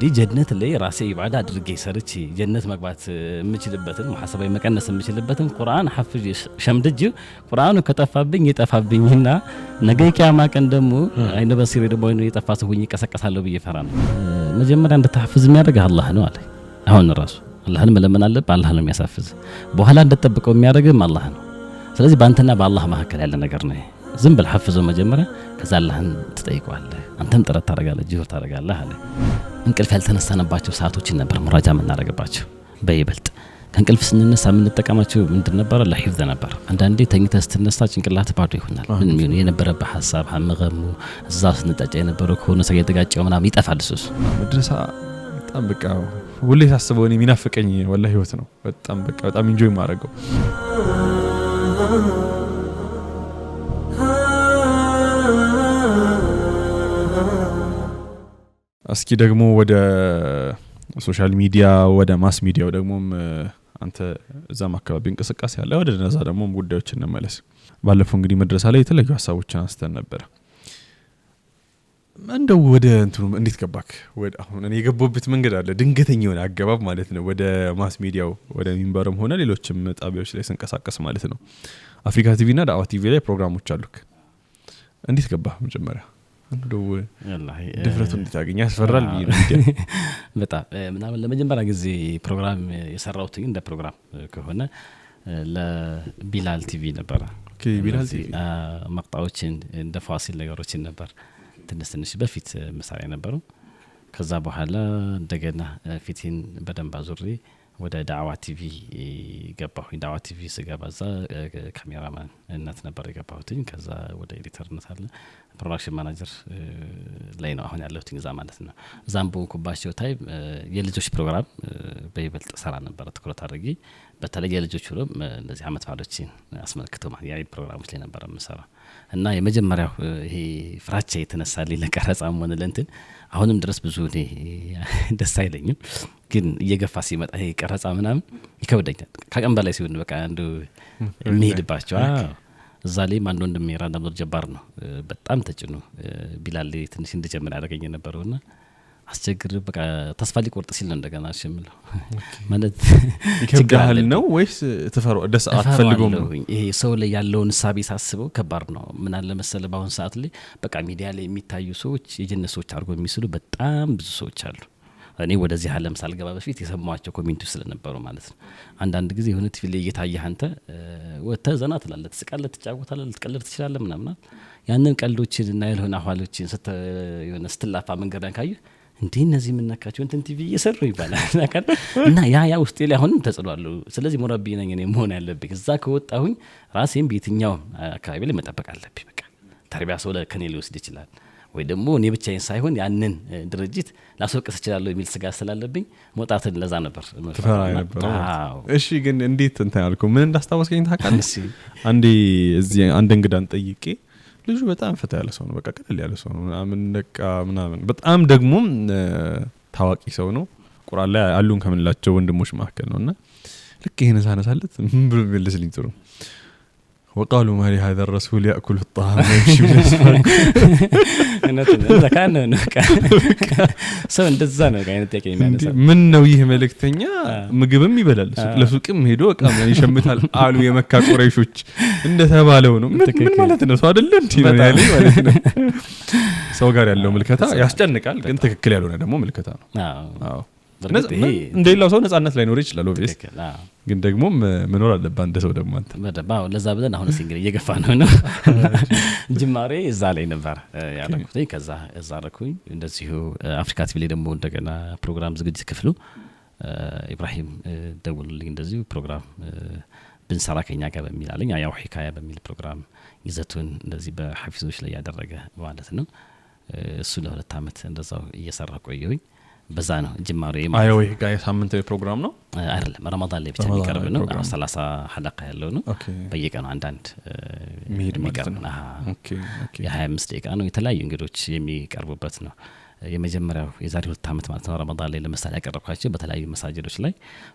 እንግዲህ ጀነት ላይ ራሴ ኢባዳ አድርጌ ሰርቼ ጀነት መግባት የምችልበትን ሙሐሰባይ መቀነስ የምችልበትን ቁርአን ሐፍዝ ሸምድጅ ቁርአኑ ከጠፋብኝ ይጠፋብኝና ነገ ቂያማ ቀን ደግሞ አይነ በሲሪ ደግሞ የጠፋ ሰው ሆኜ ቀሰቀሳለሁ ብዬ ፈራ ነው። መጀመሪያ እንድትሐፍዝ የሚያደርግ አላህ ነው አለ። አሁን ራሱ አላህን መለመን አለብህ። አላህ ነው የሚያሳፍዝ። በኋላ እንድትጠብቀው የሚያደርግም አላህ ነው። ስለዚህ ባንተና በአላህ መካከል ያለ ነገር ነው። ዝም ብለህ ሐፍዘው መጀመሪያ፣ ከዛ አላህን ትጠይቀዋለህ። አንተም ጥረት ታደርጋለህ፣ ጅሁድ ታደርጋለህ አለ። እንቅልፍ ያልተነሳነባቸው ሰዓቶችን ነበር ሙራጃ የምናደርግባቸው በይበልጥ። ከእንቅልፍ ስንነሳ የምንጠቀማቸው ምንድን ነበር? ለሂፍዝ ነበር። አንዳንዴ ተኝተህ ስትነሳ ጭንቅላት ባዶ ይሆናል። ምንም ይሁን የነበረብህ ሐሳብ ሐመገሙ እዛ ስንጠጫ የነበረው ከሆነ ሰው የተጋጨው ምናምን ይጠፋል። እሱስ መድረሳ በጣም በቃ ሁሌ ሳስበው እኔ የሚናፍቀኝ ወላሂ ህይወት ነው። በጣም በቃ በጣም ኢንጆይ ማድረገው። እስኪ ደግሞ ወደ ሶሻል ሚዲያ ወደ ማስ ሚዲያው ደግሞ አንተ እዛም አካባቢ እንቅስቃሴ ያለ ወደ ነዛ ደግሞ ጉዳዮችን እንመለስ። ባለፈው እንግዲህ መድረሳ ላይ የተለያዩ ሀሳቦችን አንስተን ነበር። እንደው ወደ እንትኑ እንዴት ገባክ? ወደ አሁን እኔ የገባሁበት መንገድ አለ ድንገተኛ የሆነ አገባብ ማለት ነው። ወደ ማስ ሚዲያው ወደ ሚንበርም ሆነ ሌሎችም ጣቢያዎች ላይ ስንቀሳቀስ ማለት ነው። አፍሪካ ቲቪ እና ዳዋ ቲቪ ላይ ፕሮግራሞች አሉክ። እንዴት ገባህ መጀመሪያ? እንደው ወላሂ ድፍረቱን እንዴት አገኘ? ያስፈራል ቢይ ነው በጣም ምናምን ለመጀመሪያ ጊዜ ፕሮግራም የሰራሁት እንደ ፕሮግራም ከሆነ ለቢላል ቲቪ ነበር። ኦኬ ቢላል ቲቪ መቅጣዎችን እንደ ፋሲል ነገሮችን ነበር ትንሽ በፊት መሳሪያ ነበሩ። ከዛ በኋላ እንደገና ፊቲን በደንብ አዙሪ ወደ ዳዋ ቲቪ ገባሁ። ዳዋ ቲቪ ስገባዛ ካሜራማን እናት ነበር የገባሁትኝ። ከዛ ወደ ኤዲተርነት አለ ፕሮዳክሽን ማናጀር ላይ ነው አሁን ያለሁት እዛ ማለት ነው። ዛምቦ ኩባቸው ታይም የልጆች ፕሮግራም በይበልጥ ሰራ ነበር ትኩረት አድርጌ። በተለይ የልጆች ሁሉም እንደዚህ አመት ባሎችን አስመልክቶ ማለት ያ ፕሮግራሞች ላይ ነበር የምሰራ እና የመጀመሪያው ይሄ ፍራቻ የተነሳልኝ ለቀረጻም ሆነ ለእንትን አሁንም ድረስ ብዙ ደስ አይለኝም። ግን እየገፋ ሲመጣ ይሄ ቀረጻ ምናምን ይከብደኛል። ከቀን በላይ ሲሆን በቃ አንዱ የሚሄድባቸው እዛ ላይ ማን ወንድም የራንዳ ነው ጀባር ነው በጣም ተጭኖ ቢላል ትንሽ እንደጀመረ ያደረገኝ ነበርውና አስቸግር በቃ ተስፋ ሊቆርጥ ሲል ነው እንደገና አሽምለው ማለት ይከብዳል ነው ወይስ ተፈሩ ደስ አትፈልጉም ነው? ይሄ ሰው ላይ ያለውን ሳቢ ሳስበው ከባድ ነው። ምን አለ መሰለ ባሁን ሰዓት ላይ በቃ ሚዲያ ላይ የሚታዩ ሰዎች የጀነት ሰዎች አድርጎ የሚስሉ በጣም ብዙ ሰዎች አሉ። እኔ ወደዚህ ዓለም ሳልገባ በፊት የሰማዋቸው ኮሜንቶች ስለነበሩ ማለት ነው። አንዳንድ ጊዜ የሆነ ቲቪ ላይ እየታየህ አንተ ወጥተህ ዘና ትላለህ፣ ትስቃለህ፣ ትጫወታለህ፣ ልትቀልድ ትችላለህ ምናምን። ያንን ቀልዶችን እና ያልሆነ አህዋሎችን የሆነ ስትላፋ መንገዳን ካየህ እንዴ እነዚህ ምንነካቸው እንትን ቲቪ እየሰሩ ይባላል እና ያ ውስጤ ላይ አሁንም ተጽሏል። ስለዚህ ሙረቢ ነኝ እኔ መሆን ያለብኝ። እዛ ከወጣሁኝ ራሴን በየትኛው አካባቢ ላይ መጠበቅ አለብኝ። በቃ ተርቢያ ሰው ከኔ ሊወስድ ይችላል ወይ ደግሞ እኔ ብቻዬን ሳይሆን ያንን ድርጅት ላስወቅስ ይችላል የሚል ስጋት ስላለብኝ መውጣትን ለዛ ነበር ተፈራ ነበር። እሺ ግን እንዴት እንትን ያልኩ ምን እንዳስታወስከኝ ታውቃለህ? አንዴ እዚህ አንድ እንግዳን ጠይቄ ልጁ በጣም ፈታ ያለ ሰው ነው፣ በቃ ቀለል ያለ ሰው ነው ምናምን በጣም ደግሞ ታዋቂ ሰው ነው። ቁርአን ላይ አሉን ከምንላቸው ወንድሞች መካከል ነውና ልክ ይሄን ሳነሳለት ምን ብሎ ይልስልኝ ጥሩ وقالوا ما لهذا الرسول يأكل الطعام ويمشي بالأسواق እዛ ካነ ነው ሰው እንደዛ ነው አይነት ጥያቄ የሚያነሳ ምን ነው ይሄ መልእክተኛ ምግብም ይበላል ለሱቅም ሄዶ እቃ ይሸምታል አሉ የመካ ቁረይሾች እንደተባለው ነው። ምን ማለት ነው? ሰው አይደለ እንዴ ነው ያለኝ ማለት ነው። ሰው ጋር ያለው ምልከታ ያስጨንቃል፣ ግን ትክክል ያልሆነ ደግሞ ምልከታ ነው። አዎ እንደሌላው ሰው ነፃነት ላይ ኖር ይችላል ኦብቪየስ፣ ግን ደግሞ መኖር አለበት አንድ ሰው ደግሞ አንተ በደባው ለዛ ብለን አሁን እንግዲህ እየገፋ ነው ጅማሬ እዛ ላይ ነበር ያደረኩት። ከዛ እዛ ረኩኝ እንደዚሁ አፍሪካ ቲቪ ላይ ደግሞ እንደገና ፕሮግራም ዝግጅት ክፍሉ ኢብራሂም ደውልልኝ እንደዚሁ ፕሮግራም ብንሰራ ከኛ ጋር በሚል አለኝ። ያው ሂካያ በሚል ፕሮግራም ይዘቱን እንደዚህ በሐፊዞች ላይ ያደረገ ማለት ነው። እሱ ለ2 አመት እንደዛው እየሰራ ቆየሁኝ። በዛ ነው ጅማሬ ማለት አይ ወይ ጋር ሳምንታዊ ፕሮግራም ነው አይደለም፣ ረመዳን ላይ ብቻ የሚቀርብ ነው። 30 ሐለቃ ያለው ነው። በየቀኑ አንዳንድ የሚቀርብ ነው። ኦኬ የ25 ደቂቃ ነው። የተለያዩ እንግዶች የሚቀርቡበት ነው። የመጀመሪያው የዛሬ 2 አመት ማለት ነው ረመዳን ላይ ለምሳሌ ያቀረብኳቸው በተለያዩ መሳጅዶች ላይ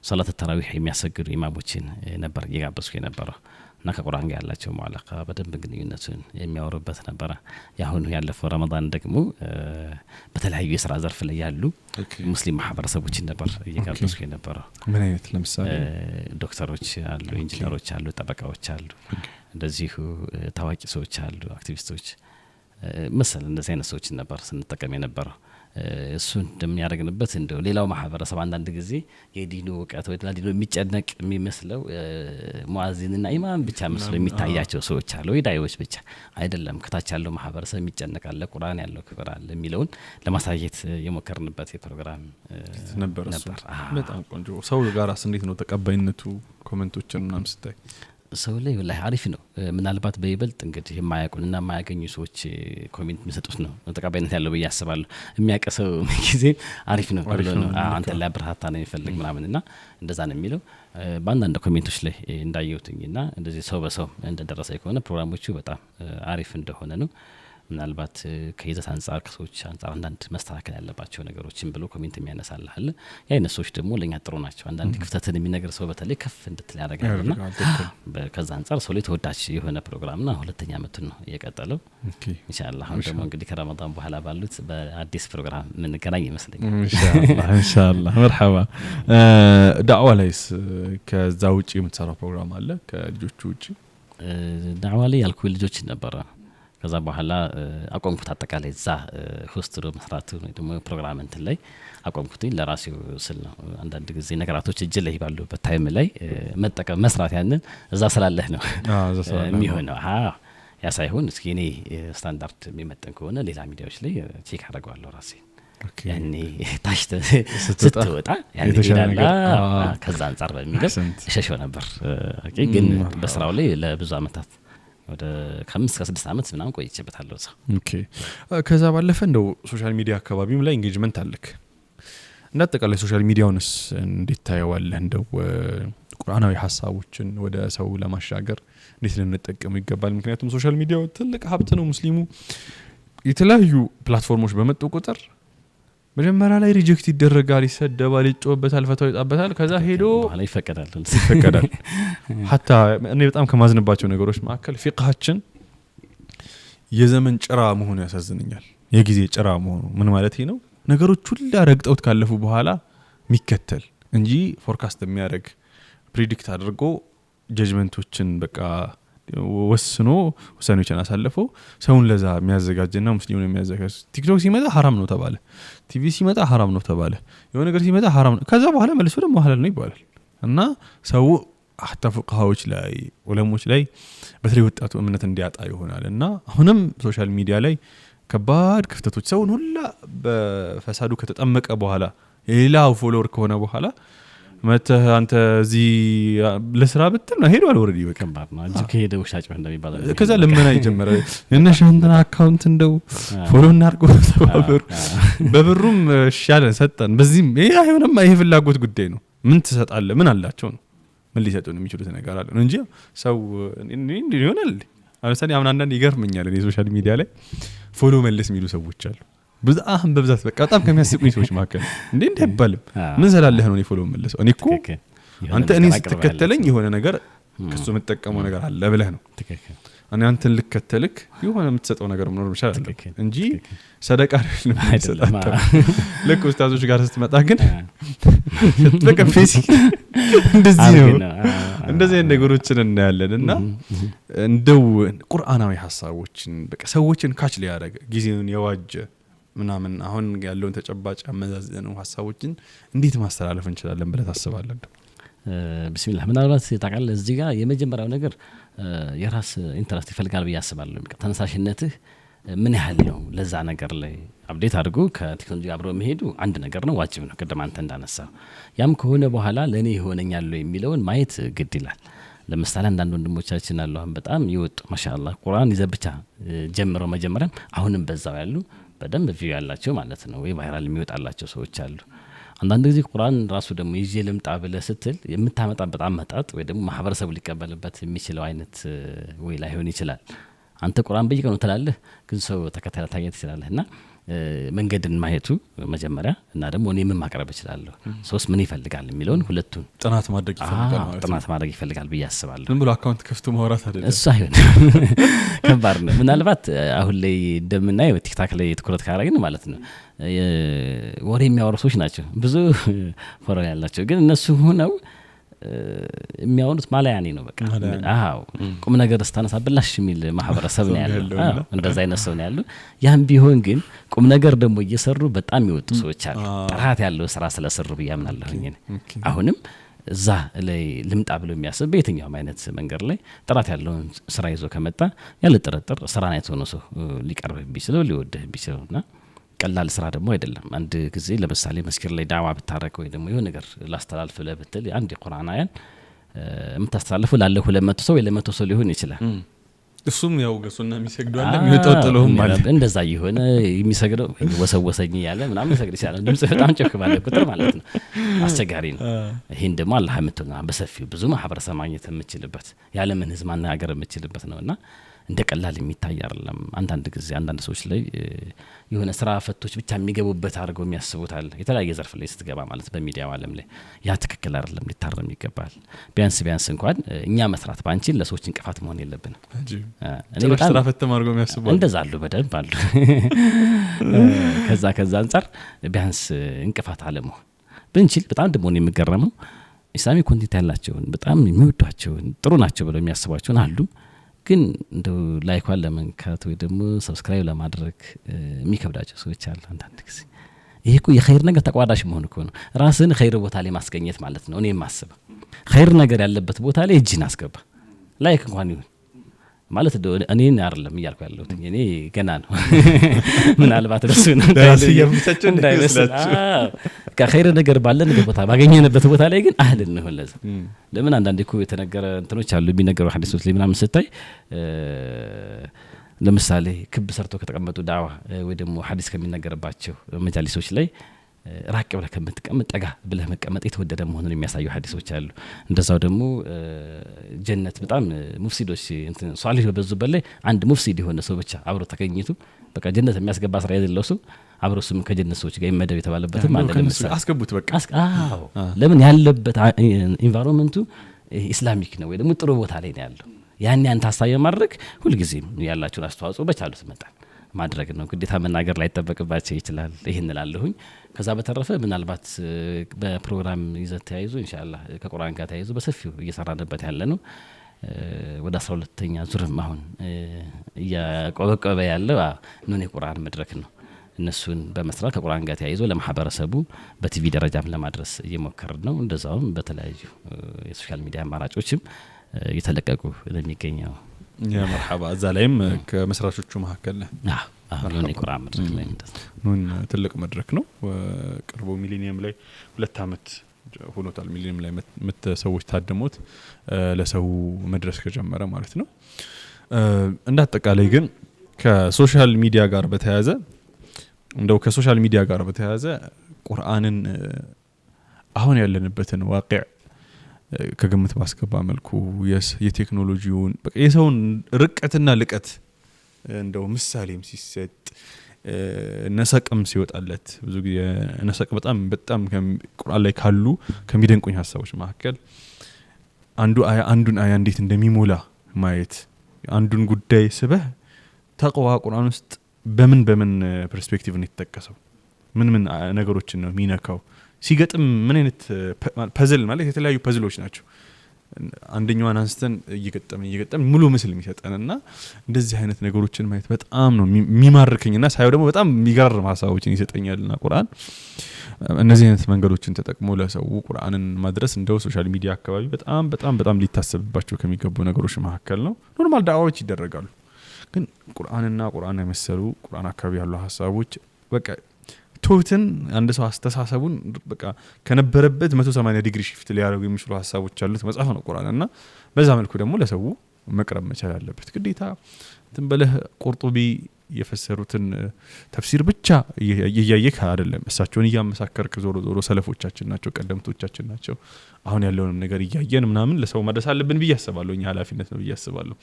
ሶላት ተራዊህ የሚያሰግዱ ኢማሞችን ነበር እየጋበዝኩ የነበረው እና ከቁርአን ጋር ያላቸው ሙአለቃ በደንብ ግንኙነቱን የሚያወሩበት ነበር። ያሁን ያለፈው ረመዳን ደግሞ በተለያዩ የሥራ ዘርፍ ላይ ያሉ ሙስሊም ማህበረሰቦችን ነበር እየጋበዝኩ የነበረው። ምን አይነት ለምሳሌ ዶክተሮች አሉ፣ ኢንጂነሮች አሉ፣ ጠበቃዎች አሉ፣ እንደዚሁ ታዋቂ ሰዎች አሉ፣ አክቲቪስቶች መሰል እንደዚህ አይነት ሰዎች ነበር ስንጠቀም የነበረው። እሱን እንደሚያደርግንበት እንደው ሌላው ማህበረሰብ አንዳንድ ጊዜ የዲኑ ወቀት ወይ ለዲኑ የሚጨነቅ የሚመስለው ሙአዚንና ኢማም ብቻ መስሎ የሚታያቸው ሰዎች አሉ። ዳይዎች ብቻ አይደለም፣ ከታች ያለው ማህበረሰብ የሚጨነቃል፣ ቁርአን ያለው ክብር አለ የሚለውን ለማሳየት የሞከርንበት የፕሮግራም ነበር። በጣም ቆንጆ። ሰው ጋራስ እንዴት ነው ተቀባይነቱ? ኮሜንቶችን ምናምን ስታይ ሰው ላይ ወላሂ አሪፍ ነው። ምናልባት በይበልጥ እንግዲህ የማያውቁንና የማያገኙ ሰዎች ኮሜንት የሚሰጡት ነው ተቀባይነት ያለው ብዬ አስባለሁ። የሚያቀሰው ጊዜ አሪፍ ነው ብሎ ነው አንተ ላይ አብርሃታ ነው የሚፈልግ ምናምንና እንደዛ ነው የሚለው። በአንዳንድ ኮሜንቶች ላይ እንዳየሁትኝና እንደዚህ ሰው በሰው እንደደረሰ ከሆነ ፕሮግራሞቹ በጣም አሪፍ እንደሆነ ነው። ምናልባት ከይዘት አንጻር ከሰዎች አንጻር አንዳንድ መስተካከል ያለባቸው ነገሮችን ብሎ ኮሜንት የሚያነሳልህ አለ። የአይነት ሰዎች ደግሞ ለኛ ጥሩ ናቸው። አንዳንድ ክፍተትን የሚነገር ሰው በተለይ ከፍ እንድትል ያደርጋልና ከዛ አንጻር ሰው ላይ ተወዳጅ የሆነ ፕሮግራምና 2ኛ አመቱን ነው የቀጠለው። ኢንሻአላህ አሁን ደግሞ እንግዲህ ከረመዳን በኋላ ባሉት በአዲስ ፕሮግራም የምንገናኝ ይመስለኛል። ኢንሻአላህ መርሐባ። ዳዕዋ ላይስ ከዛ ውጪ የምትሰራው ፕሮግራም አለ ከልጆቹ ውጪ? ዳዕዋ ላይ ያልኩ ልጆች ነበረ። ከዛ በኋላ አቆምኩት። አጠቃላይ እዛ ሆስት መስራቱ ነው ደግሞ ፕሮግራም እንትን ላይ አቆምኩት ለራሴው ስል ነው። አንዳንድ ጊዜ ነገራቶች እጅ ላይ ባሉበት ታይም ላይ መጠቀም መስራት ያንን እዛ ስላለህ ነው የሚሆነው። ያ ሳይሆን እስኪ እኔ ስታንዳርድ የሚመጥን ከሆነ ሌላ ሚዲያዎች ላይ ቼክ አደርገዋለሁ ራሴ። ያኔ ታች ስትወጣ ያኔ ይላል ከዛ አንፃር በሚለው ሸሽው ነበር። ግን በስራው ላይ ለብዙ አመታት ወደ 5 እስከ 6 አመት ምናምን ቆይቼበታለሁ። ኦኬ። ከዛ ባለፈ እንደው ሶሻል ሚዲያ አካባቢም ላይ ኢንጌጅመንት አለክ። እንደ አጠቃላይ ሶሻል ሚዲያውንስ እንዴት ታየዋለህ? እንደው ቁርአናዊ ሐሳቦችን ወደ ሰው ለማሻገር እንዴት ልንጠቀመው ይገባል? ምክንያቱም ሶሻል ሚዲያው ትልቅ ሀብት ነው። ሙስሊሙ የተለያዩ ፕላትፎርሞች በመጡ ቁጥር መጀመሪያ ላይ ሪጀክት ይደረጋል፣ ይሰደባል፣ ይጮህበታል፣ ፈታው ይጣበታል። ከዛ ሄዶ በኋላ ይፈቀዳል። ሐታ እኔ በጣም ከማዝንባቸው ነገሮች መካከል ፊቅሃችን የዘመን ጭራ መሆኑ ያሳዝነኛል። የጊዜ ጭራ መሆኑ ምን ማለት ነው? ነገሮች ሁሉ ረግጠውት ካለፉ በኋላ የሚከተል እንጂ ፎርካስት የሚያደርግ ፕሪዲክት አድርጎ ጀጅመንቶችን በቃ ወስኖ ውሳኔዎችን አሳልፎ ሰውን ለዛ የሚያዘጋጅና ሙስሊሙን የሚያዘጋጅ። ቲክቶክ ሲመጣ ሐራም ነው ተባለ፣ ቲቪ ሲመጣ ሐራም ነው ተባለ፣ የሆነ ነገር ሲመጣ ሐራም ነው። ከዛ በኋላ መልሶ ደግሞ ሐላል ነው ይባላል። እና ሰው ሐታ ፉቃሃዎች ላይ ዑለሞች ላይ በተለይ ወጣቱ እምነት እንዲያጣ ይሆናል። እና አሁንም ሶሻል ሚዲያ ላይ ከባድ ክፍተቶች ሰውን ሁላ በፈሳዱ ከተጠመቀ በኋላ የሌላው ፎሎወር ከሆነ በኋላ መተህ አንተ እዚህ ለስራ ብትል ነው ሄዷል። ኦሬዲ በከባድ ነው እንጂ ከሄደው ሻጭ እንደሚባል ከዛ ለምን አይጀመረ የነሻንተና አካውንት እንደው ፎሎ እናርገው ተባበሩ። በብሩም ሻለ ሰጠን። በዚህም ይሄ አይሆንም። ይሄ ፍላጎት ጉዳይ ነው። ምን ትሰጣለህ? ምን አላቸው ነው? ምን ሊሰጡን የሚችሉት ነገር አለ እንጂ ሰው እንዴ ይሆናል። አሁን አንዳንድ ይገርመኛል። እኔ ሶሻል ሚዲያ ላይ ፎሎ መልስ የሚሉ ሰዎች አሉ። በብዛት በቃ በጣም ከሚያስቁኝ ሰዎች መካከል እንዴ አይባልም። ምን ዘላለህ ነው እኔ ፎሎ መልሰው? እኔ እኮ አንተ እኔ ስትከተለኝ የሆነ ነገር ከሱ የምትጠቀመው ነገር አለ ብለህ ነው። እኔ አንተን ልከተልክ የሆነ የምትሰጠው ነገር መኖር ይችላል እንጂ ሰደቃ አይደለም። ልክ ኡስታዞች ጋር ስትመጣ ግን በቃ ፌሲ እንደዚህ ነው። እንደዚህ ነገሮችን እናያለን። እና እንደው ቁርአናዊ ሐሳቦችን በቃ ሰዎችን ካች ሊያደርግ ጊዜውን የዋጀ ምናምን አሁን ያለውን ተጨባጭ አመዛዝነን ሐሳቦችን እንዴት ማስተላለፍ እንችላለን ብለህ ታስባለህ? ቢስሚላህ ምናልባት ታውቃለህ እዚህ ጋር የመጀመሪያው ነገር የራስ ኢንተረስት ይፈልጋል ብዬ አስባለሁ። ተነሳሽነትህ ምን ያህል ነው ለዛ ነገር ላይ አፕዴት አድርጎ ከቴክኖሎጂ አብሮ መሄዱ አንድ ነገር ነው፣ ዋጅብ ነው። ቅድም አንተ እንዳነሳው ያም ከሆነ በኋላ ለኔ ይሆነኛል የሚለውን ማየት ግድ ይላል። ለምሳሌ አንዳንድ ወንድሞቻችን አሉ አሁን በጣም ይወጡ ማሻአላህ ቁርአን ይዘህ ብቻ ጀምረው መጀመሪያም አሁንም በዛው ያሉ በደንብ ቪው ያላቸው ማለት ነው ወይ ቫይራል የሚወጣላቸው ሰዎች አሉ። አንዳንድ ጊዜ ቁርአን ራሱ ደግሞ ይዤ ልምጣ ብለህ ስትል የምታመጣበት አመጣጥ ወይ ደግሞ ማህበረሰቡ ሊቀበልበት የሚችለው አይነት ወይ ላይሆን ይችላል። አንተ ቁርአን በየቀኑ ትላለህ ግን ሰው ተከታታይ ታየት ይችላልና መንገድን ማየቱ መጀመሪያ እና ደግሞ እኔ ምን ማቅረብ እችላለሁ ሶስ ምን ይፈልጋል የሚለውን ሁለቱን ጥናት ማድረግ ይፈልጋል ማለት ነው ጥናት ማድረግ ይፈልጋል ብዬ አስባለሁ ዝም ብሎ አካውንት ከፍቶ ማውራት አይደለም እሱ አይሆን ከባድ ነው ምናልባት አሁን ላይ እንደምናየው ቲክታክ ላይ ትኩረት ካደረግን ማለት ነው ወሬ የሚያወሩ ሰዎች ናቸው ብዙ ፎሎ ያላቸው ግን እነሱ ሆነው የሚያወሩት ማላያኔ ነው በቃ አዎ ቁም ነገር ስታነሳ ብላሽ የሚል ማህበረሰብ ነው ያለው አዎ እንደዛ አይነት ሰው ነው ያለው ያን ቢሆን ግን ቁም ነገር ደግሞ እየሰሩ በጣም ይወጡ ሰዎች አሉ ጥራት ያለው ስራ ስለሰሩ በያምናለሁኝ አሁንም እዛ ላይ ልምጣ ብሎ የሚያስብ በየትኛውም አይነት መንገድ ላይ ጥራት ያለው ስራ ይዞ ከመጣ ያለ ጥርጥር ስራን አይቶ ነው ሰው ሊቀርብ ቢችለው ሊወድህ ቢችለውና ቀላል ስራ ደግሞ አይደለም አንድ ጊዜ ለምሳሌ መስኪር ላይ ዳዋ ብታረክ ወይ ደግሞ የሆነ ነገር ላስተላልፍ ለብትል አንድ የቁርአን አያን የምታስተላልፉ ላለ 200 ሰው ወይ ለ100 ሰው ሊሆን ይችላል እሱም ያው ገሱና የሚሰግደው አለ የሚወጣጥለውም ማለት እንደዛ ይሆነ የሚሰግደው ወሰወሰኝ ያለ ምናምን ይሰግድ ይችላል ድምጽ በጣም ጨክ ባለ ቁጥር ማለት ነው አስቸጋሪ ነው ይሄን ደግሞ አላህ የምትሆና በሰፊው ብዙ ማህበረሰብ ማግኘት የምችልበት ያለ ምን ህዝብ ማናገር የምችልበት ነውና እንደ ቀላል የሚታይ አይደለም አንዳንድ ጊዜ አንዳንድ ሰዎች ላይ የሆነ ስራ ፈቶች ብቻ የሚገቡበት አድርገው የሚያስቡታል የተለያየ ዘርፍ ላይ ስትገባ ማለት በሚዲያው ዓለም ላይ ያ ትክክል አይደለም ሊታረም ይገባል ቢያንስ እንኳን እኛ መስራት ባንቺን ለሰዎች እንቅፋት መሆን የለብንም እኔ በጣም ስራ ፈተም አድርገው የሚያስቡት እንደዛ አሉ በደንብ አሉ ከዛ አንፃር ቢያንስ እንቅፋት አለመሆን ብንችል በጣም ደግሞ ነው የሚገረመው ኢስላሚ ኮንቴንት ያላቸውን በጣም የሚወዷቸው ጥሩ ናቸው ብለው የሚያስቧቸው አሉ ግን እንደው ላይኳን ለመንካት ወይ ደግሞ ሰብስክራይብ ለማድረግ የሚከብዳቸው ሰዎች አሉ አንዳንድ ጊዜ ይሄ እኮ የኸይር ነገር ተቋዳሽ መሆን እኮ ነው ራስን ኸይር ቦታ ላይ ማስገኘት ማለት ነው እኔ ማስበው ኸይር ነገር ያለበት ቦታ ላይ እጅን አስገባ ላይክ እንኳን ይሁን ማለት እኔን አይደለም እያልኩ ያለሁት እኔ ገና ነው ምናልባት እሱ ነው ያስየምታቸው እንዳይመስላችሁ ከኸይር ነገር ባለን ቦታ ባገኘንበት ቦታ ላይ ግን አህል ነው ለዛ ለምን አንዳንዴ እኮ የተነገረ እንትኖች አሉ የሚነገሩ ሐዲሶች ላይ ምናምን ስታይ ለምሳሌ ክብ ሰርቶ ከተቀመጡ ዳዋ ወይ ደግሞ ሐዲስ ከሚነገርባቸው መጃሊሶች ላይ ራቅ ብለህ ከምትቀመጥ ጠጋ ብለህ መቀመጥ የተወደደ መሆኑን የሚያሳዩ ሐዲሶች አሉ እንደዛው ደግሞ ጀነት በጣም ሙፍሲዶች እንትን ሷሊህ በዙበት ላይ አንድ ሙፍሲድ የሆነ ሰው ብቻ አብሮ ተገኝቱ በቃ ጀነት የሚያስገባ ስራ የሌለው ሰው አብሮ ስም ከጀነት ሰዎች ጋር ይመደብ የተባለበትም አለ ለምሳሌ አስገቡት በቃ አዎ ለምን ያለበት ኢንቫይሮንመንቱ ኢስላሚክ ነው ወይ ደግሞ ጥሩ ቦታ ላይ ነው ያለው ያን ታሳየ ማድረግ ሁሉ ጊዜም ያላችሁ አስተዋጽኦ በቻሉት መጣን ማድረግ ነው ግዴታ መናገር ላይ ተጠበቅባቸው ይችላል ይሄን እላለሁኝ ከዛ በተረፈ ምናልባት በፕሮግራም ይዘት ተያይዞ ኢንሻአላህ ከቁርአን ጋር ተያይዞ በሰፊው እየሰራንበት ያለ ነው ወደ 12ኛ ዙርም አሁን ያቆበቆበ ያለው ነው የቁርአን መድረክ ነው እነሱን በመስራት ከቁርአን ጋር ተያይዞ ለማህበረሰቡ በቲቪ ደረጃም ለማድረስ እየሞከርን ነው እንደዛውም በተለያዩ የሶሻል ሚዲያ አማራጮችም እየተለቀቁ ለሚገኘው ያ መርሐባ እዛ ላይም ከመስራቾቹ መካከል ነው የቁርአን መድረክ ላይ ነው ትልቅ መድረክ ነው ቅርቡ ሚሊኒየም ላይ 2 አመት ሆኖታል ሚሊኒየም ላይ ሰዎች ታደሙት ለሰው መድረስ ከጀመረ ማለት ነው እንደ አጠቃላይ ግን ከሶሻል ሚዲያ ጋር በተያያዘ ቁርአንን አሁን ያለንበትን ዋቂዕ ከግምት ባስገባ መልኩ የቴክኖሎጂውን በቃ የሰውን ርቀትና ልቀት እንደው ምሳሌም ሲሰጥ ነሰቅም ሲወጣለት ብዙ ጊዜ ነሰቅ በጣም ቁርአን ላይ ካሉ ከሚደንቁኝ ሐሳቦች መካከል አንዱን አያ እንዴት እንደሚሞላ ማየት አንዱን ጉዳይ ስበህ ተቅዋ ቁርአን ውስጥ በምን ፐርስፔክቲቭ ነው የተጠቀሰው ምን ነገሮችን ነው የሚነካው ሲገጥም ምን አይነት ፐዝል ማለት የተለያዩ ፐዝሎች ናቸው አንደኛውን አንስተን እየገጠም ሙሉ ምስል የሚሰጠንና እንደዚህ አይነት ነገሮችን ማየት በጣም ነው የሚማርከኝና ሳይው ደግሞ በጣም የሚገርም ሐሳቦችን ይሰጠኛልና ቁርአን እነዚህ አይነት መንገዶችን ተጠቅሞ ለሰው ቁርአንን ማድረስ እንደው ሶሻል ሚዲያ አካባቢ በጣም ሊታሰብባቸው ከሚገቡ ነገሮች መካከል ነው ኖርማል ዳዋዎች ይደረጋሉ ግን ቁርአንና ቁርአን የመሰሉ ቁርአን አካባቢ ያሉ ሐሳቦች በቃ ቶትን አንድ ሰው አስተሳሰቡን በቃ ከነበረበት 180 ዲግሪ ሽፍት ሊያደርጉ የሚችሉ ሐሳቦች አሉት መጽሐፍ ነው ቁርአንና በዛ መልኩ ደግሞ ለሰው መቅረብ መቻል አለበት ግዴታ እንበለህ ቁርጡቢ የፈሰሩትን ተፍሲር ብቻ እያየክ አይደለም እሳቸውን እያመሳከርክ ዞሮ ሰለፎቻችን ናቸው ቀደምቶቻችን ናቸው አሁን ያለውን ነገር እያየን ምናምን ለሰው ማድረስ አለብን ብዬ አስባለሁ እኛ ኃላፊነት ነው ብዬ አስባለሁ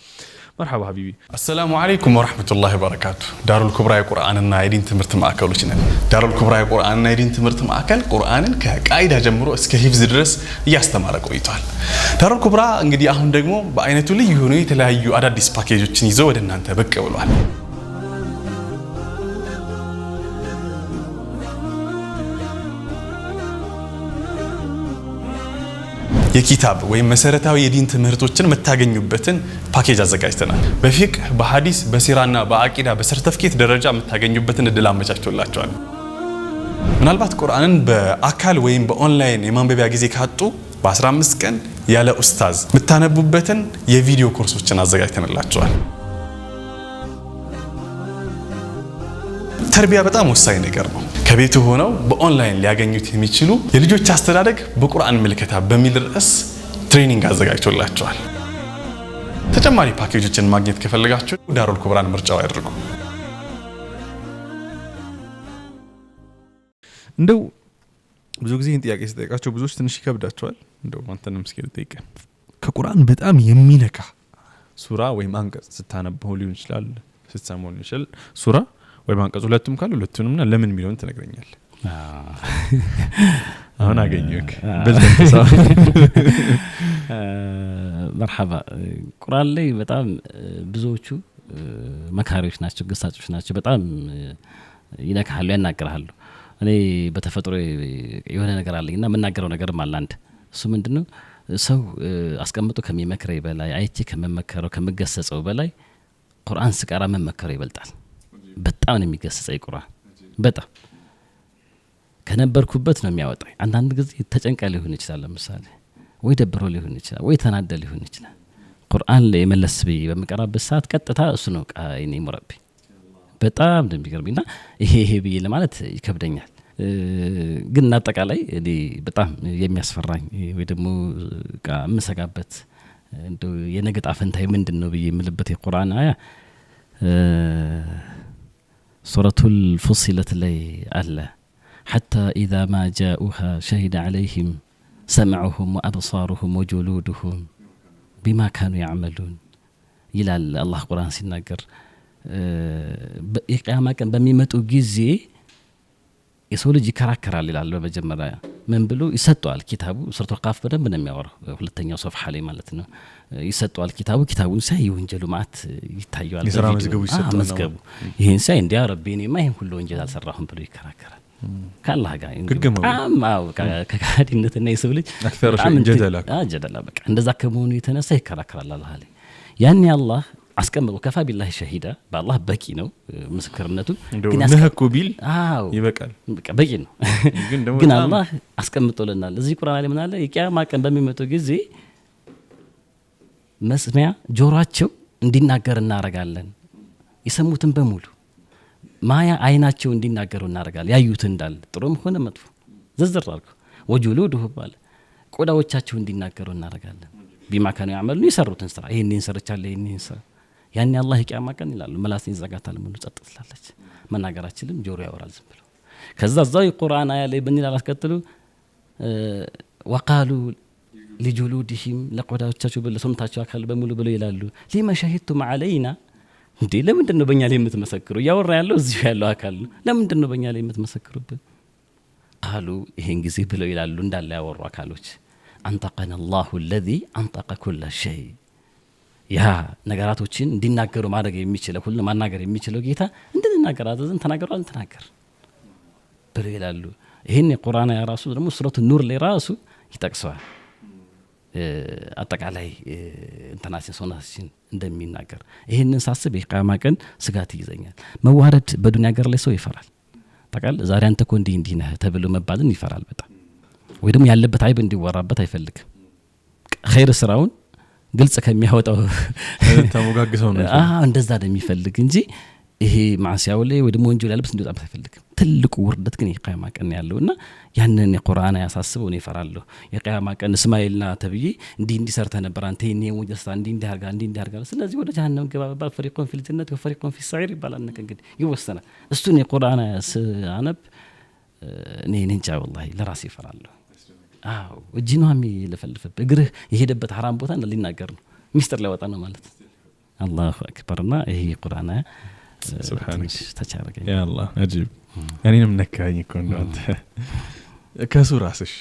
مرحبا حبيبي السلام عليكم ورحمة الله وبركاته دار الكبرى قرآننا يدين تمرت معاكلوش دار الكبرى قرآننا يدين تمرت معاكل قرآن كقاعدة جمرو اسك حفظ درس ያስተማረ ቆይቷል دار الكبرى እንግዲህ አሁን ደግሞ በአይነቱ ልዩ ሆኖ የተለያዩ አዳዲስ ፓኬጆችን ይዘው ወደ እናንተ ብቅ ብሏል የኪታብ ወይ መሰረታዊ የዲን ትምህርቶችን መታገኙበትን ፓኬጅ አዘጋጅተናል በፊቅህ በሐዲስ በሲራና በአቂዳ በሰርቲፊኬት ደረጃ መታገኙበትን እድል አመቻችቶላችኋል ምናልባት ቁርአንን በአካል ወይም በኦንላይን የማንበቢያ ጊዜ ካጡ በ15 ቀን ያለ ኡስታዝ መታነቡበትን የቪዲዮ ኮርሶችን አዘጋጅተንላችኋል ተርቢያ በጣም ወሳኝ ነገር ነው ከቤቱ ሆነው በኦንላይን ሊያገኙት የሚችሉ የልጆች አስተዳደግ በቁርአን ምልከታ በሚል ርዕስ ትሬኒንግ አዘጋጅቶላችኋል ተጨማሪ ፓኬጆችን ማግኘት ከፈለጋችሁ ዳሩል ኩብራን ምርጫው ያድርጉ እንደው ብዙ ጊዜ ጥያቄ ሲጠይቃቸው ብዙዎች ትንሽ ይከብዳቸዋል እንደው አንተንም እስኪ ልጠይቅ ከቁርአን በጣም የሚነካ ሱራ ወይ አንቀጽ ስታነበው ሊሆን ይችላል ስትሰማው ሊሆን ይችላል ሱራ ወይ አንቀጽ ሁለቱም ካሉ ሁለቱንምና ለምን ሚሊዮን ትነግረኛለህ አሁን አገኘክ በልተሰው مرحبا ቁርአን ላይ በጣም ብዙዎቹ መካሪዎች ናቸው ገሳጮች ናቸው በጣም ይነካሉ ያናገራሉ እኔ በተፈጥሮ የሆነ ነገር አለኝና መናገረው ነገርም አለ አንድ እሱ ምንድነው ሰው አስቀምጦ ከሚመክረው በላይ አይቼ ከመመከረው ከመገሰጸው በላይ ቁርአን ስቀራ መመከረው ይበልጣል በጣም ነው የሚገሰጸው ቁርአን በጣም ከነበርኩበት ነው የሚያወጣኝ አንዳንድ ጊዜ ተጨንቃ ሊሆን ይችላል ለምሳሌ ወይ ደብሮ ሊሆን ይችላል ወይ ተናደ ሊሆን ይችላል ቁርአን ላይ መለስ በይ በመቀራበት ሰዓት ቀጥታ እሱ ነው ቃይኔ ሙረቢ በጣም እንደሚገርምና ይሄ ብዬ ለማለት ይከብደኛል ግን አጠቃላይ እኔ በጣም የሚያስፈራኝ ወይ ደግሞ ምሰጋበት እንደው የነገጣ ፈንታይ ምንድነው ብዬ የምልበት የቁርአን አያ سورة الفصلت لي ألا حتى إذا ما جاءوها شهد عليهم سمعهم وأبصارهم وجلودهم بما كانوا يعملون إلى الله قرآن سنقر إقامة كان بميمتو جزي يسولج يكراكر ይላል በመጀመሪያ ምን ብሎ ይሰጣል ኪታቡ ሱረቱ القاف በደንብ ነው የሚያወራው ሁለተኛው ሶፍሐ ላይ ማለት ነው ይሰጣል ኪታቡን ሳይ ወንጀሉ ማት ይታያል የሥራ መዝገቡ ይሰጣል መዝገቡ ይሄን ሳይ እንዲያ ረቢኔማ ይሄን ሁሉ ወንጀል አልሰራሁም ብሎ ይከራከራል ካላህ ጋር አማው ከካዲነትና የሰው ልጅ አክተር ጀደላ በቃ እንደዛ ከመሆኑ የተነሳ ይከራከራል አላህ ላይ ያኔ አላህ አስቀምጦ ከፋ ቢላህ ሸሂዳ በአላህ በቂ ነው ምስክርነቱ ግን ነህኩ ቢል ይበቃል በቂ ነው ግን አላህ አስቀምጦልናል እዚህ ቁርአን ላይ ምን አለ የቂያማ ቀን በሚመጣው ጊዜ መስሚያ ጆሮአቸው እንዲናገር እናረጋለን የሰሙትን በሙሉ ማያ አይናቸው እንዲናገሩ እናረጋለን ያዩት እንዳል ጥሩም ሆነ መጥፎ ዘዝራልኩ ወጁሉዱሁ ባለ ቆዳዎቻቸው እንዲናገሩ እናረጋለን ቢማ ካኑ ያመሉ ይሰሩትን ስራ ይሄንን ሰርቻለሁ ይሄንን ስራ ያኔ አላህ ይቂያማ ቀን ይላል መላስን ይዘጋታል ምን ጸጥ ትላለች መናገራችንም ጆሮ ያወራል ዝም ብሎ ከዛ ዛይ ቁርአን አያ ላይ በእንዲህ አላስከተሉ ወቃሉ لجلودهم ለቆዳዎቻቸው በለሰምታቸው አካል በሙሉ ብለው ይላሉ لما شهدتم علينا እንዴ ለምንድን ነው በእኛ ላይ የምትመሰክሩ ያወራ ያለው እዚህ ያለው አካል ነው ለምንድን ነው በእኛ ላይ የምትመሰክሩብን قالوا ይሄን ጊዜ ብለው ይላሉ እንዳለ ያወሩ አካሎች አንጠቀና الله الذي انطق كل شيء ያ ነገራቶችን እንዲናገሩ ማድረግ የሚችለው ሁሉ ማናገር የሚችለው ጌታ እንድንናገር አዘዘን ተናገራል ተናገር ብለው ይላሉ ይሄን የቁርአን ያ ራሱ ደግሞ ሱረቱ ኑር ላይ ራሱ ይጠቅሰዋል አጠቃላይ እንተናሲን ሶናሲን እንደሚናገር ይሄንን ሳስብ የቂያማ ቀን ስጋት ይዘኛል መዋረድ በዱንያ ሀገር ላይ ሰው ይፈራል ታውቃለህ ዛሬ አንተ እኮ እንዲህ ነህ ተብሎ መባልን ይፈራል በጣም ወይ ደግሞ ያለበት አይብ እንዲወራበት አይፈልግም ኸይር ስራውን ግልጽ ከሚያወጣው ተሞጋግሰው ነው እንደዛ እንደሚፈልግ እንጂ ይሄ ማዕሲያው ላይ ወደ ወንጀል ያለበት እንዲወጣበት አይፈልግም። ትልቁ ውርደት ግን የቂያማ ቀን ያለውና ያንን የቁርአን ያሳስበው ነው ይፈራለሁ። የቂያማ ቀን እስማኤልና ተብዬ እንዲህ ሰርተ ነበር አንተ የኔ ወጀስታ እንዲህ አርጋ ስለዚህ ወደ ጀሃነም ገባ ባል ፈሪቆን ፊል ጀነት ወፈሪቆን ፊ ሰዒር ይባላል። እንግዲህ ይወሰናል። እሱን የቁርአን አነብ እኔ እንጃ ወላሂ ለራሴ ይፈራለሁ። አዎ እጅኗም ይለፈልፈብ እግርህ የሄደበት ሐራም ቦታ ሊናገር ነው ሚስጥር ሊያወጣ ነው ማለት አላሁ አክበርና ይሄ ቁርአን ሱብሃንክ ተቻረገኝ ያ አላህ አጂብ እኔንም ነካኝ እኮ እንደው አንተ ከሱራስሽ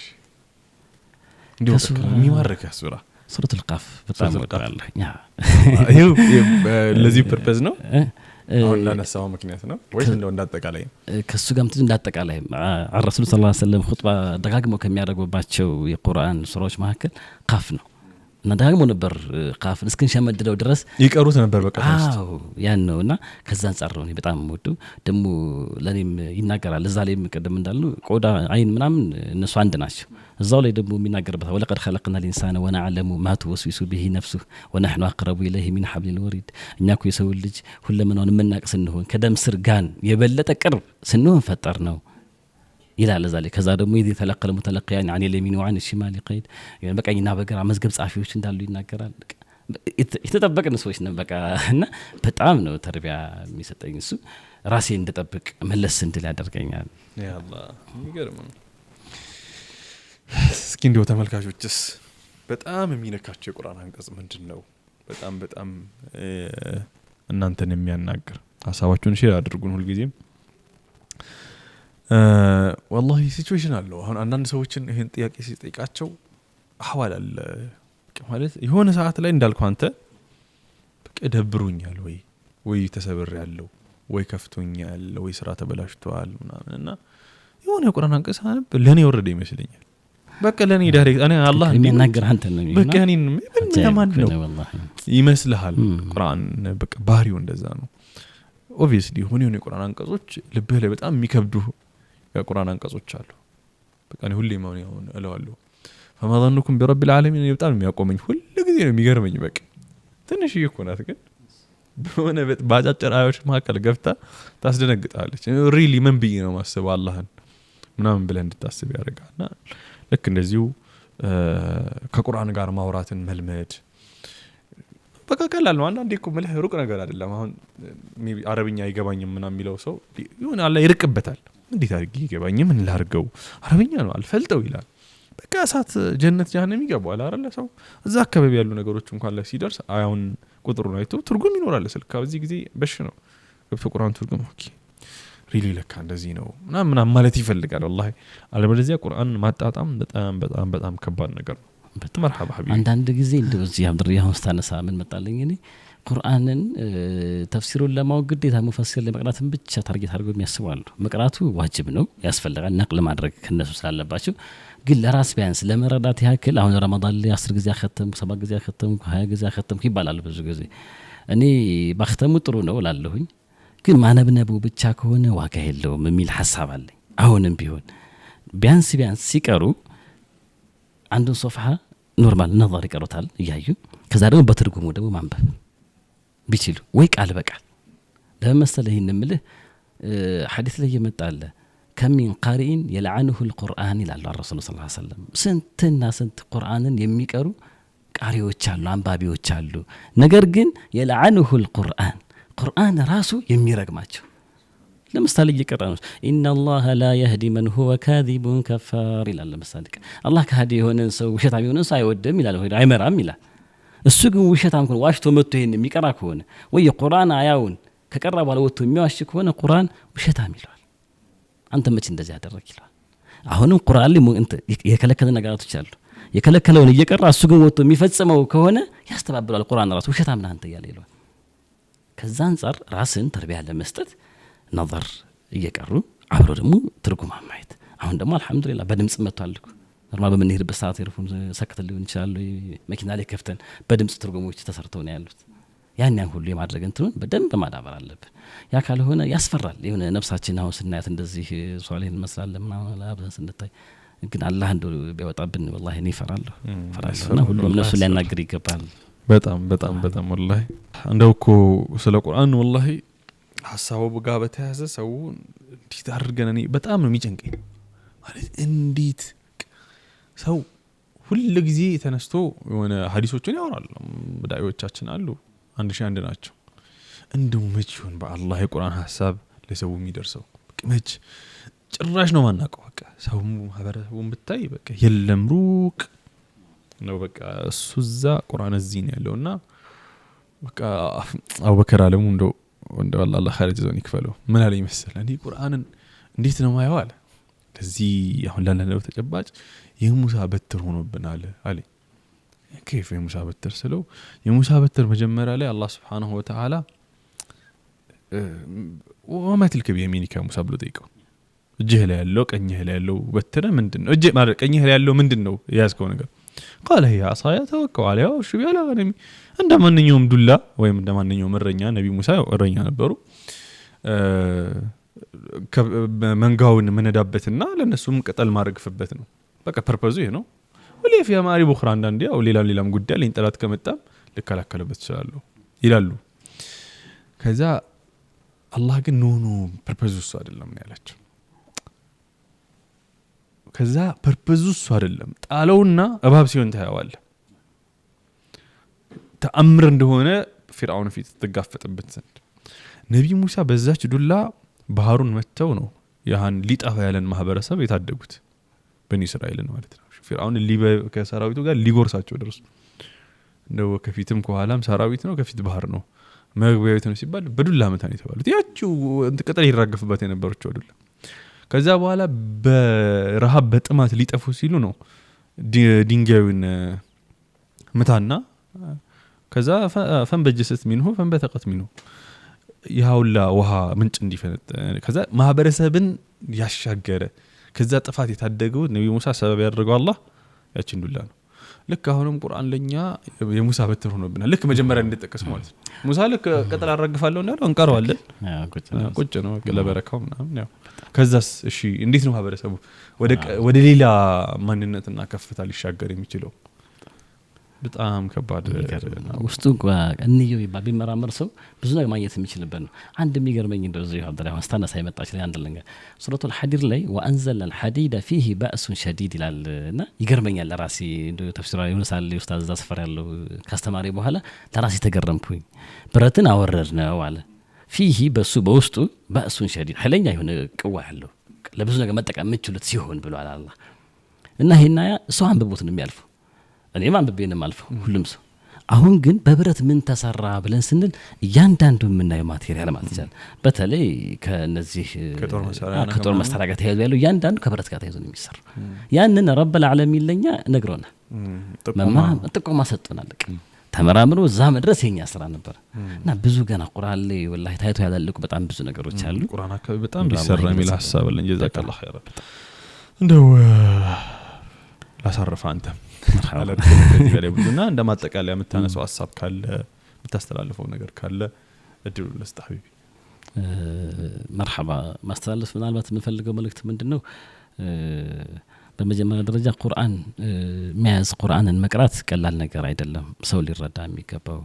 እንደው የሚማርክ ሱራ ሱረቱል ቃፍ በጣም ወጣለህ ይሄው ለዚህ ፐርፐዝ ነው አሁን ለነሳው ምክንያት ነው ወይስ እንደው እንዳጠቃላይ ከሱ ጋር ምትዝ እንዳጠቃላይ ረሱል ሰለላሁ ዐለይሂ ወሰለም ኹጥባ ደጋግመው ከሚያደርጉባቸው የቁርአን ሱራዎች መካከል ቃፍ ነው እና ደግሞ ነበር ቃፍን እስከንሸመድደው ድረስ ይቀሩት ነበር በቃ አዎ ያን ነውና ከዛ አንፃር ነው በጣም ወዱ ደሞ ለኔም ይናገራል እዛ ላይም ቀደም እንዳሉ ቆዳ አይን ምናምን እነሱ አንድ ናቸው እዛው ላይ ደሞ የሚናገርበት ወለቀድ خلقنا الانسان ونعلم ما توسوس به نفسه ونحن اقرب اليه من حبل الوريد እኛ እኮ የሰው ልጅ ሁለመናውን የምናውቅ ስንሆን ከደም ስር ጋን የበለጠ ቅርብ ስንሆን ፈጠር ነው ይላል እዛ ላይ ከዛ ደግሞ ይዲ ተለቀለ ሙተለቂያን عن اليمين وعن الشمال قيد يعني በቀኝና በግራ መዝገብ ጻፊዎች እንዳሉ ይናገራል የተጠበቀን ሰዎች ነው በቃ እና በጣም ነው ተርቢያ የሚሰጠኝ እሱ ራሴ እንድጠብቅ መለስ እንድል ያደርገኛል ያ አላህ የሚገርም ነው እስኪ እንደው ተመልካቾችስ በጣም የሚነካቸው የቁርአን አንቀጽ ምንድነው በጣም እናንተን የሚያናግር ሐሳባችሁን ሼር አድርጉን ሁሉ ጊዜም والله ሲቹዌሽን አለው አሁን አንዳንድ ሰዎችን ይሄን ጥያቄ ሲጠይቃቸው አህዋል አለ ማለት የሆነ ሰዓት ላይ እንዳልኩ አንተ በቃ ደብሩኛል ወይ ተሰብር ያለው ወይ ከፍቶኛል ወይ ስራ ተበላሽቷል ምናምንና የሆነ የቁርአን አንቀጽ አነብ ለኔ ወረደ ይመስለኛል በቃ ለኔ ዳይሬክት እኔ አላህ የሚናገር አንተ ነው በቃ እኔን ምን ነው ይመስልሃል ቁርአን በቃ ባህሪው እንደዛ ነው ኦብቪየስሊ ሆነ የቁርአን አንቀጾች ልብህ ላይ በጣም የሚከብዱ የቁርአን አንቀጾች አሉ በቃ እኔ ሁሌ ማን ያው እለዋለሁ فما ظنكم برب العالمين በጣም የሚያቆመኝ ሁሉ ጊዜ ነው የሚገርመኝ በቃ ትንሽ ይኮናት ግን በሆነ ባጫጭር አዮች መካከል ገብታ ታስደነግጣለች ሪሊ ምን ብዬ ነው ማሰብ አላህን ምናምን ብለህ እንድታስብ ያደርጋልና ልክ እንደዚሁ ከቁርአን ጋር ማውራትን መልመድ በቃ ቀላል ነው አንዳንዴ እኮ መልህ ሩቅ ነገር አይደለም አሁን ሜቢ አረብኛ አይገባኝም ምናምን የሚለው ሰው ይሁን አላ ይርቅበታል እንዴት አድርጌ ይገባኝ ምን ላርገው አረብኛ ነው አልፈልጠው ይላል በቃ እሳት ጀነት ጀሃነም ይገባዋል አይደል ሰው እዛ አካባቢ ያሉ ነገሮች እንኳን ላይ ሲደርስ አሁን ቁጥሩን አይቶ ትርጉም ይኖራል ስልካ በዚህ ጊዜ በሽ ነው ገብቶ ቁርአን ትርጉም ኦኬ ሪሊ ለካ እንደዚህ ነው ምናምን ማለት ይፈልጋል والله አለበለዚያ ቁርአን ማጣጣም በጣም ከባድ ነገር ነው በተመርሐባ ሐቢቢ አንዳንድ ጊዜ እንደዚህ አብድሪያው ስታነሳ ምን መጣልኝ እኔ ቁርአንን ተፍሲሩን ለማወቅ ግዴታ ሙፈሲር ለመቅራትን ብቻ ታርጌት አድርገው የሚያስባሉ መቅራቱ ዋጅብ ነው ያስፈልጋል ነቅል ማድረግ ከነሱ ስላለባቸው ግን ለራስ ቢያንስ ለመረዳት ያክል አሁን ረመዳን ላይ 10 ጊዜ አከተም 7 ጊዜ አከተም 20 ጊዜ አከተም ይባላል ብዙ ጊዜ እኔ ባክተሙ ጥሩ ነው እላለሁኝ ግን ማነብነቡ ብቻ ከሆነ ዋጋ የለውም የሚል ሐሳብ አለኝ አሁንም ቢሆን ቢያንስ ሲቀሩ አንዱን ሶፍሃ ኖርማል ነظር ይቀሩታል ያዩ ከዛ ደግሞ በትርጉሙ ደግሞ ማንበብ ቢችሉ ወይ ቃል በቃል ለምሳሌ ይሄንምልህ ሐዲስ ላይ ይመጣል ከሚን ቃሪን የለعنه القرآن ይላል ረሱል ሰለላሁ ዐለይሂ ወሰለም ስንትና ስንት ቁርአንን የሚቀሩ ቃሪዎች አሉ አንባቢዎች አሉ ነገር ግን የለعنه القرآن ቁርአን ራሱ የሚረግማቸው ለምሳሌ ይቀራነው ان الله لا يهدي من هو كاذب كفار ይላል ለምሳሌ አላህ ከሃዲ የሆነን ሰው ውሸታም የሆነን ሰው አይወድም ይላል ወይ አይመራም ይላል እሱ ግን ውሸታም ከሆነ ዋሽቶ መጥቶ ይሄን የሚቀራ ከሆነ ወይ የቁርአን አያውን ከቀራ በኋላ ወጥቶ የሚዋሽ ከሆነ ቁርአን ውሸታም ይላል አንተ መች እንደዚህ ያደረክ ይላል አሁንም ቁርአን ላይ እንት የከለከለ ነገራቶች አሉ የከለከለውን እየቀራ እሱ ግን ወጥቶ የሚፈጽመው ከሆነ ያስተባብራል ቁርአን ራሱ ውሸታም ነህ አንተ እያለ ይላል ከዛ አንፃር ራስን ተርቢያ ለመስጠት ነظር እየቀሩ አብሮ ደግሞ ትርጉም ማየት አሁን ደግሞ አልহামዱሊላህ በድምጽ መጥቷል እኮ ኖርማል በመንሄድበት ሰዓት ይርፉን ሰከተ ሊሆን ይችላል መኪና ላይ ከፍተን በድምጽ ትርጉሞች ተሰርተው ነው ያሉት ያን ሁሉ የማድረግ እንትኑን በደንብ ማዳበር አለብን ያ ካልሆነ ያስፈራል የሆነ ነፍሳችን አሁን ስናያት እንደዚህ ሷሊህን መስላለን ምናምን አብዛን ስንታይ ግን አላህ እንደው ቢያወጣብን والله እኔ ፈራለሁና ሁሉም ነፍሱ ሊያናግር ይገባል በጣም والله እንደው እኮ ስለ ቁርአን والله ሐሳቡ ጋር በተያያዘ ሰው እንዴት አድርገን እኔ በጣም ነው የሚጨንቀኝ ማለት እንዴት ሰው ሁሉ ጊዜ ተነስቶ የሆነ ሐዲሶችን ያወራሉ ዳዒዎቻችን አሉ 1001 ናቸው እንደው መች ይሁን በአላህ የቁርአን ሐሳብ ለሰው የሚደርሰው መች ጭራሽ ነው ማናቀው በቃ ሰው ማህበረሰቡን ብታይ በቃ የለም ሩቅ ነው በቃ እሱዛ ቁርአን እዚህ ነው ያለውና በቃ አቡበከር አለሙ እንደው አላህ ኸይር ጀዛውን ይክፈለው ምን አለ ይመስል እኔ ቁርአንን እንዴት ነው ማየው አለ ለዚህ አሁን ላለነው ተጨባጭ የሙሳ በትር ሆኖብናል አለ كيف የሙሳ በትር ስለው የሙሳ በትር መጀመሪያ ላይ አላህ Subhanahu Wa Ta'ala وما تلك بيمينك يا موسى ብሎ ጠይቀው እጅህ ላይ ያለው ቀኝህ ላይ ያለው በትር ምንድነው እጅ ማለት ቀኝህ ላይ ያለው ምንድነው ያዝከው ነገር قال هي عصايا توكل عليها وشو بيها غنمي እንደማንኛውም ዱላ ወይም እንደማንኛውም እረኛ ነብይ ሙሳ እረኛ ነበሩ መንጋውን መነዳበትና ለነሱም ቅጠል ማረግፍበት ነው በቃ ፐርፐዙ ይሄ ነው ወለ في ማሪ ቡኽራ አንዳንዴ ያው ሌላም ጉዳይ ላይ እንጠላት ከመጣም ልከላከለበት ይችላል ይላሉ ከዛ አላህ ግን ኖ ፐርፐዙ እሱ አይደለም ነው ያላቸው ከዛ ፐርፐዙ እሱ አይደለም ጣለውና እባብ ሲሆን ታያዋል ተአምር እንደሆነ ፍርዓውን ፊት ተጋፈጠበት ዘንድ ነብይ ሙሳ በዛች ዱላ ባህሩን መተው ነው ያን ሊጣፋ ያለን ማህበረሰብ የታደጉት በኒ እስራኤልን ማለት ነው ፍርዓውን ከሰራዊቱ ጋር ሊጎርሳቸው ደርሱ እንደው ከፊትም ከኋላም ሰራዊት ነው ከፊት ባህር ነው መግቢያው ነው ሲባል በዱላ መታን የተባሉት ያቺው ቅጠል ይራገፍበት የነበረችው ዱላ ከዛ በኋላ በረሃብ በጥማት ሊጠፉ ሲሉ ነው ድንጋዩን መታና ከዛ ፈንበጀሰት ሚንሁ ፈንበተቀት ሚንሁ ያውላ ውሃ ምንጭ እንዲፈነጥ ከዛ ማህበረሰብን ያሻገረ ከዛ ጥፋት የታደገው ነብዩ ሙሳ ሰበብ ያደረገው አላህ ያቺን ዱላ ነው ልክ አሁንም ቁርአን ለኛ የሙሳ በትር ሆኖብናል ልክ መጀመሪያ እንደተጠቀሰ ማለት ነው ሙሳ ልክ ቀጠል አረግፋለሁ እንዳለው እንቀረዋለን ቁጭ ነው ለበረካው ምናምን ያው ከዛስ እሺ እንዴት ነው ማህበረሰቡ ወደ ሌላ ማንነትና ከፍታ ሊሻገር የሚችለው በጣም ከባድ ውስጡ እንየው ቢመራመር ሰው ብዙ ነገር ማግኘት የሚችልበት ነው አንድ የሚገርመኝ እንደዚህ አብደላህ አስተናሳ ይመጣች ላይ አንድ ለኛ ሱረቱል ሐዲድ ላይ ወአንዘልና الحديد فيه بأس شديد ይላልና ይገርመኛል ለራሴ እንደው ተፍሲራ ይሆናል ኡስታዝ ዛስፈር ያለው ካስተማሪ በኋላ ለራሴ ተገረምኩኝ ብረትን አወረድነው አለ فيه በሱ በውስጡ بأس شديد ኃይለኛ የሆነ ቅዋ ያለው ለብዙ ነገር መጠቀም የምትችሉት ሲሆን ብሏል አላህ እና ይሄና ሰው አንብቦት ነው የሚያልፈው እኔ ማንበቤንም አልፈው ሁሉም ሰው አሁን ግን በብረት ምን ተሰራ ብለን ስንል እያንዳንዱ የምናየው ማቴሪያል ማለት ይችላል በተለይ ከነዚህ ከጦር መሳሪያ ጋር ተያይዞ ያለው እያንዳንዱ ከብረት ጋር ተያይዞ ነው የሚሰራው ያንን ረብ العالمين ለኛ ነግሮናል ጥቆማ ሰጥቶናል ተመራምሮ እዛ መድረስ የኛ ስራ ነበር እና ብዙ ገና ቁርአን ላይ ወላሂ ታይቶ ያላለቁ በጣም ብዙ ነገሮች አሉ ቁርአን አካባቢ በጣም ቢሰራ የሚል ሐሳብ አለ ጀዛከላህ ኸይር እንደው ላሳርፍ አንተ ማለት ከዚህ በላይ ብዙና እንደማጠቃለያ የምታነሳው ሐሳብ ካለ የምታስተላልፈው ነገር ካለ እድሉ ለስጥ ሐቢቢ مرحبا ማስተላለፍ ምናልባት የምፈልገው መልእክት ምንድነው በመጀመሪያ ደረጃ ቁርአን መያዝ ቁርአንን መቅራት ቀላል ነገር አይደለም ሰው ሊረዳ የሚገባው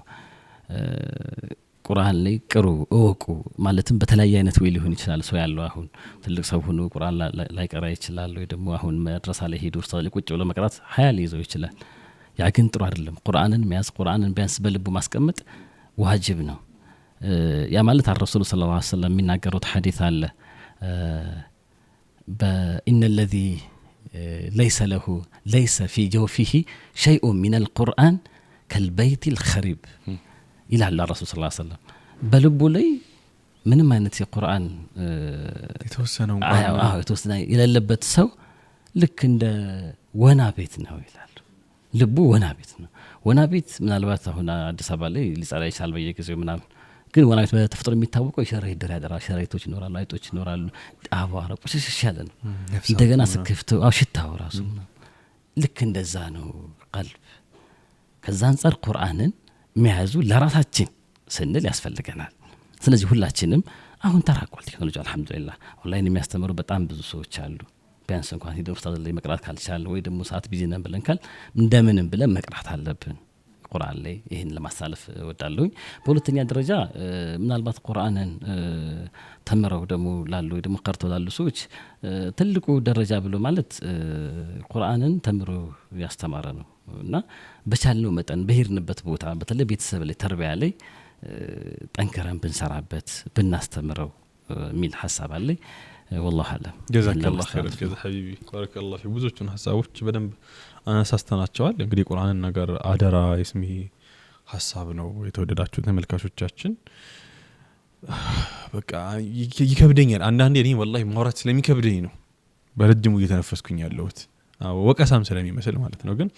ቁርአን ላይ ቅሩ እወቁ ማለትም በተለያየ አይነት ወይ ሊሆን ይችላል ሰው ያለው አሁን ትልቅ ሰው ሆኖ ቁርአን ላይ ቀራ ይችላል ወይ ደግሞ አሁን መድረሳ ላይ ሄዶ ኡስታዝ ቁጭ ብሎ መቅራት ሀያል ይዘው ይችላል ያ ግን ጥሩ አይደለም ቁርአንን መያዝ ቁርአንን ቢያንስ በልቡ ማስቀመጥ ዋጅብ ነው ያ ማለት الرسول صلى الله عليه وسلم የሚናገሩት ሐዲስ አለ بان الذي ليس في جوفه شيء من القرآن كالبيت الخريب إلى الله الرسول صلى الله عليه وسلم بلبو لي ምንም አይነት የቁርአን የተወሰነው የተወሰነ የሌለበት ሰው ልክ እንደ ወና ቤት ነው ይላል ልቡ ወና ቤት ነው ወና ቤት ምናልባት አሁን አዲስ አበባ ላይ ሊጸራ ይችላል በየጊዜው ምናምን ግን ወና ቤት በተፈጥሮ የሚታወቀው ሸረሪት ድር ያደራ ሸረሪቶች ይኖራሉ አይጦች ይኖራሉ አቧራ ቆሽሽ ያለ ነው እንደገና ስክፍተው ሽታው ራሱ ልክ እንደዛ ነው ቀልብ ከዛ አንፃር ቁርአንን መያዙ ለራሳችን ስንል ያስፈልገናል ስለዚህ ሁላችንም አሁን ተራቋል ቴክኖሎጂ አልহামዱሊላህ ኦንላይን የሚያስተምሩ በጣም ብዙ ሰዎች አሉ ቢያንስ እንኳን ኡስታዝ ላይ መቅራት ካልቻለ ወይ ደግሞ ሰዓት ቢዚ ነን ብለን ካል እንደምንም ብለን መቅራት አለብን ቁርአን ላይ ይሄን ለማሳለፍ እወዳለሁኝ። በሁለተኛ ደረጃ ምናልባት ቁርአንን ተምረው ደግሞ ላሉ ደግሞ ቀርተው ላሉ ሰዎች ትልቁ ደረጃ ብሎ ማለት ቁርአንን ተምሮ ያስተማረ ነው እና በቻልነው መጠን በሄድንበት ቦታ በተለይ ቤተሰብ ላይ ተርቢያ ላይ ጠንከረን ብንሰራበት ብናስተምረው የሚል ሐሳብ አለኝ። والله አለም ጀዛከላሁ ኸይር ጀዛ ሐቢቢ ባረከላሁ ፊ ብዙዎቹን ሐሳቦች በደንብ አነሳስተናቸዋል። እንግዲህ ቁርአንን ነገር አደራ የስሚ ሐሳብ ነው። የተወደዳችሁ ተመልካቾቻችን በቃ ይከብደኛል አንዳንዴ እኔ والله ማውራት ስለሚከብደኝ ነው በረጅሙ እየተነፈስኩኝ ያለሁት ወቀሳም ስለሚመስል ማለት ነው። ግን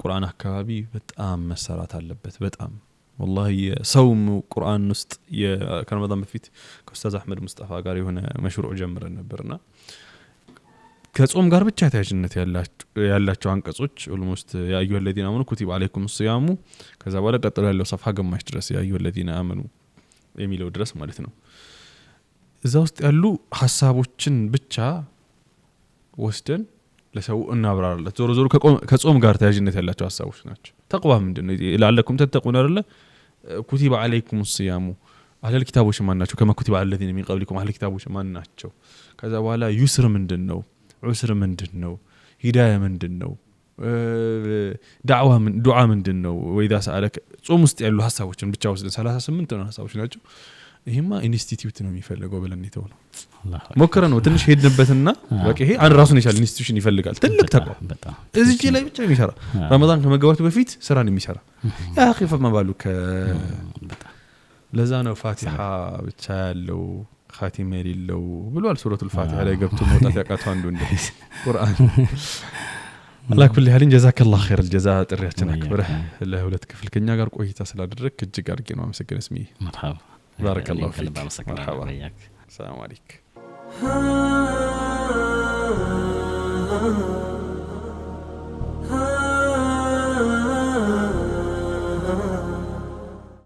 ቁርአን አካባቢ በጣም መሰራት አለበት በጣም والله صوم قرآن ውስጥ ከረመዳን በፊት ከኡስታዝ አህመድ ሙስጠፋ ጋር የሆነ መሽሩዕ ጀምረን ነበርና ከጾም ጋር ብቻ ተያያዥነት ያላቸው አንቀጾች ኦልሞስት ያ አዩሀ الذين آمنوا كتب عليكم الصيام ከዛ በኋላ ቀጥሎ ያለው ሰፋ ግማሽ ድረስ ያ አዩሀ الذين آمنوا የሚለው ድረስ ማለት ነው። እዛ ውስጥ ያሉ ሐሳቦችን ብቻ ወስደን ለሰው እናብራራለት። ዞሮ ዞሮ ከጾም ጋር ተያያዥነት ያላቸው ሐሳቦች ናቸው። ተቅዋ ምንድነው? ለዓለኩም ተተቁን አይደለ? ኩቲበ አለይኩም الصيام አህለል ኪታቦች ማን ናቸው? ከማ ኩቲበ አለ الذين من قبلكم አህለል ኪታቦች ማን ናቸው? ከዛ በኋላ ዩስር ምንድነው? ዑስር ምንድነው? ሂዳያ ምንድነው? ዱዓ ምንድነው? ወይዳ ሰአለከ ጾም ውስጥ ያሉ ሐሳቦችን ብቻ ወስደን 38 ነው ሐሳቦች ናቸው። ይሄማ ኢንስቲትዩት ነው የሚፈልገው ብለን ነው ሞከረ ነው ትንሽ ሄድንበትና በቃ ይሄ አንድ ራሱን የቻለ ኢንስቲትዩሽን ይፈልጋል። ትልቅ ተቋም እዚህ ላይ ብቻ የሚሰራ ረመዳን ከመግባቱ በፊት ስራን የሚሰራ ያ አኺፈ ማባሉከ ለዛ ነው ፋቲሃ ብቻ ያለው ኻቲማ የሌለው ብሏል። ሱረቱል ፋቲሃ ላይ ገብቶ መውጣት ያቃተው አንዱ እንደ ቁርአን አላህ ኩል ያህልን ጀዛከላሁ ኸይር الجزاء ጥሪያችን አክብረህ ለሁለት ክፍል ከኛ ጋር ቆይታ ስላደረግክ እጅግ አድርጌ ነው አመሰግናለሁ። እስሚ مرحبا بارك الله فيك. مرحبا. السلام عليكم.